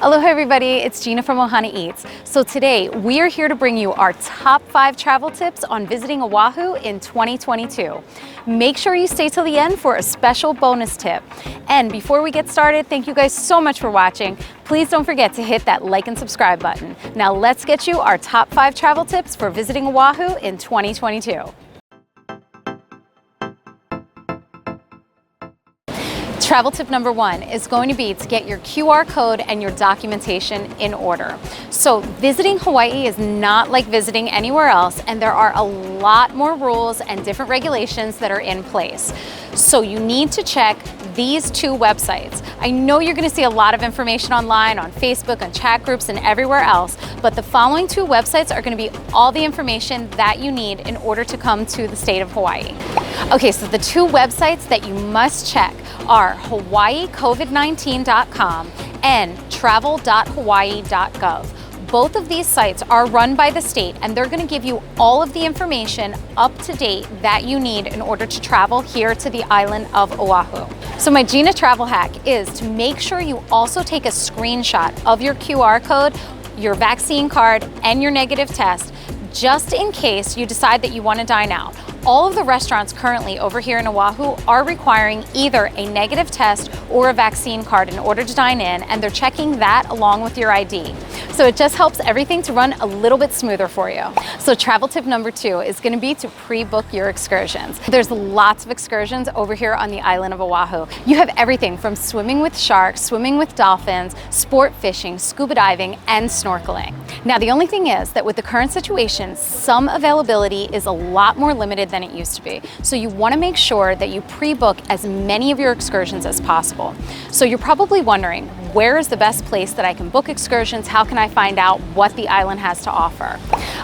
Aloha everybody, it's Gina from Ohana Eats. So today we are here to bring you our top 5 travel tips on visiting Oahu in 2022. Make sure you stay till the end for a special bonus tip. And before we get started, thank you guys so much for watching. Please don't forget to hit that like and subscribe button. Now let's get you our top 5 travel tips for visiting Oahu in 2022. Travel tip number 1 is going to be to get your QR code and your documentation in order. So visiting Hawaii is not like visiting anywhere else, and there are a lot more rules and different regulations that are in place. So you need to check these 2 websites. I know you're going to see a lot of information online, on Facebook, on chat groups, and everywhere else, but the following 2 websites are going to be all the information that you need in order to come to the state of Hawaii. Okay, so the 2 websites that you must check are hawaiicovid19.com and travel.hawaii.gov. Both of these sites are run by the state, and they're going to give you all of the information up to date that you need in order to travel here to the island of Oahu. So my Gina travel hack is to make sure you also take a screenshot of your QR code, your vaccine card, and your negative test, just in case you decide that you want to dine out. All of the restaurants currently over here in Oahu are requiring either a negative test or a vaccine card in order to dine in, and they're checking that along with your ID. So it just helps everything to run a little bit smoother for you. So travel tip number 2 is going to be to pre-book your excursions. There's lots of excursions over here on the island of Oahu. You have everything from swimming with sharks, swimming with dolphins, sport fishing, scuba diving, and snorkeling. Now the only thing is that with the current situation, some availability is a lot more limited than it used to be. So you want to make sure that you pre-book as many of your excursions as possible. So you're probably wondering, where is the best place that I can book excursions? How can I find out what the island has to offer?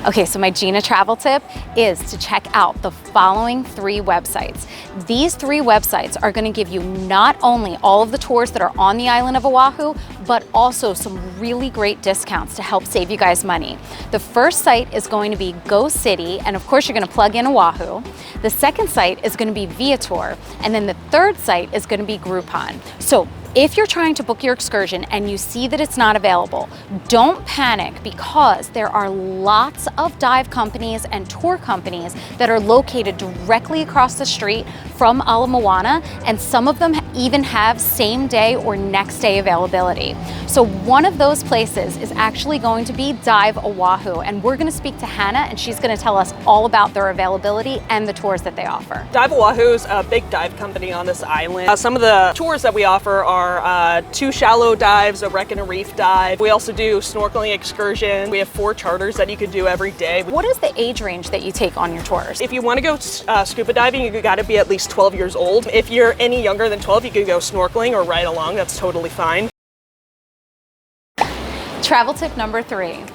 Okay, so my Gina travel tip is to check out the following 3 websites. These 3 websites are going to give you not only all of the tours that are on the island of Oahu, but also some really great discounts to help save you guys money. The first site is going to be Go City, and of course you're going to plug in Oahu. The second site is going to be Viator, and then the third site is going to be Groupon. So if you're trying to book your excursion and you see that it's not available, don't panic, because there are lots of dive companies and tour companies that are located directly across the street from Ala Moana, and some of them even have same day or next day availability. So one of those places is actually going to be Dive Oahu, and we're going to speak to Hannah, and she's going to tell us all about their availability and the tours that they offer. Dive Oahu is a big dive company on this island. Some of the tours that we offer are 2 shallow dives, a wreck and a reef dive. We also do snorkeling excursions. We have 4 charters that you can do every day. What is the age range that you take on your tours? If you want to go scuba diving, you got to be at least 12 years old. If you're any younger than 12, you can go snorkeling or ride along. That's totally fine. Travel tip number 3.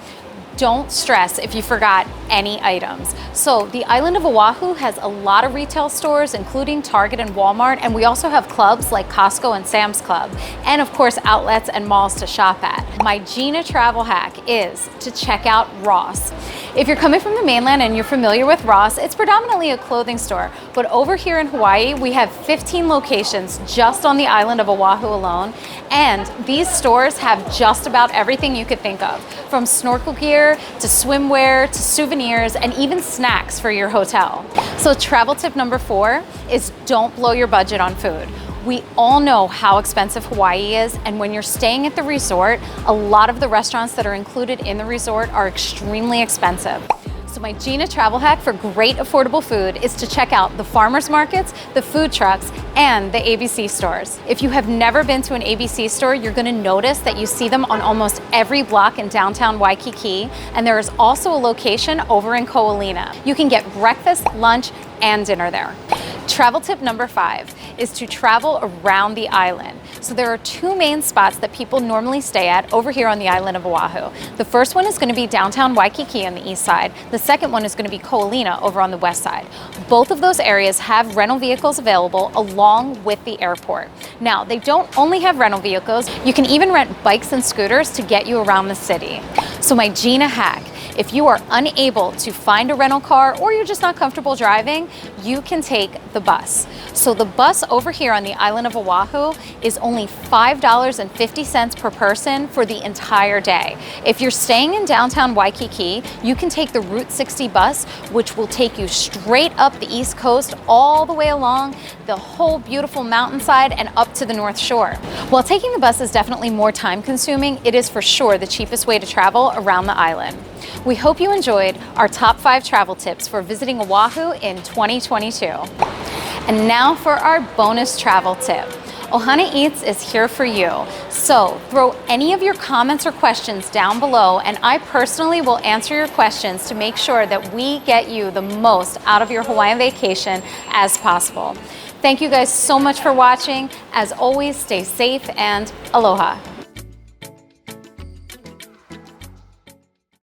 Don't stress if you forgot any items. So the island of Oahu has a lot of retail stores, including Target and Walmart, and we also have clubs like Costco and Sam's Club, and of course outlets and malls to shop at. My Gina travel hack is to check out Ross. If you're coming from the mainland and you're familiar with Ross, it's predominantly a clothing store, but over here in Hawaii, we have 15 locations just on the island of Oahu alone, and these stores have just about everything you could think of, from snorkel gear to swimwear to souvenirs and even snacks for your hotel. So travel tip number 4 is don't blow your budget on food. We all know how expensive Hawaii is, and when you're staying at the resort, a lot of the restaurants that are included in the resort are extremely expensive. So my Gina travel hack for great affordable food is to check out the farmers markets, the food trucks, and the ABC stores. If you have never been to an ABC store, you're going to notice that you see them on almost every block in downtown Waikiki, and there is also a location over in Ko'olina. You can get breakfast, lunch, and dinner there. Travel tip number 5 is to travel around the island. So there are 2 main spots that people normally stay at over here on the island of Oahu. The first one is going to be downtown Waikiki on the east side. The second one is going to be Ko'olina over on the west side. Both of those areas have rental vehicles available along with the airport. Now, they don't only have rental vehicles, you can even rent bikes and scooters to get you around the city. So my Gina hack If you are unable to find a rental car or you're just not comfortable driving, you can take the bus. So the bus over here on the island of Oahu is only $5.50 per person for the entire day. If you're staying in downtown Waikiki, you can take the Route 60 bus, which will take you straight up the East Coast, all the way along the whole beautiful mountainside and up to the North Shore. While taking the bus is definitely more time consuming, it is for sure the cheapest way to travel around the island. We hope you enjoyed our top 5 travel tips for visiting Oahu in 2022. And now for our bonus travel tip. Ohana Eats is here for you. So throw any of your comments or questions down below, and I personally will answer your questions to make sure that we get you the most out of your Hawaiian vacation as possible. Thank you guys so much for watching. As always, stay safe and aloha.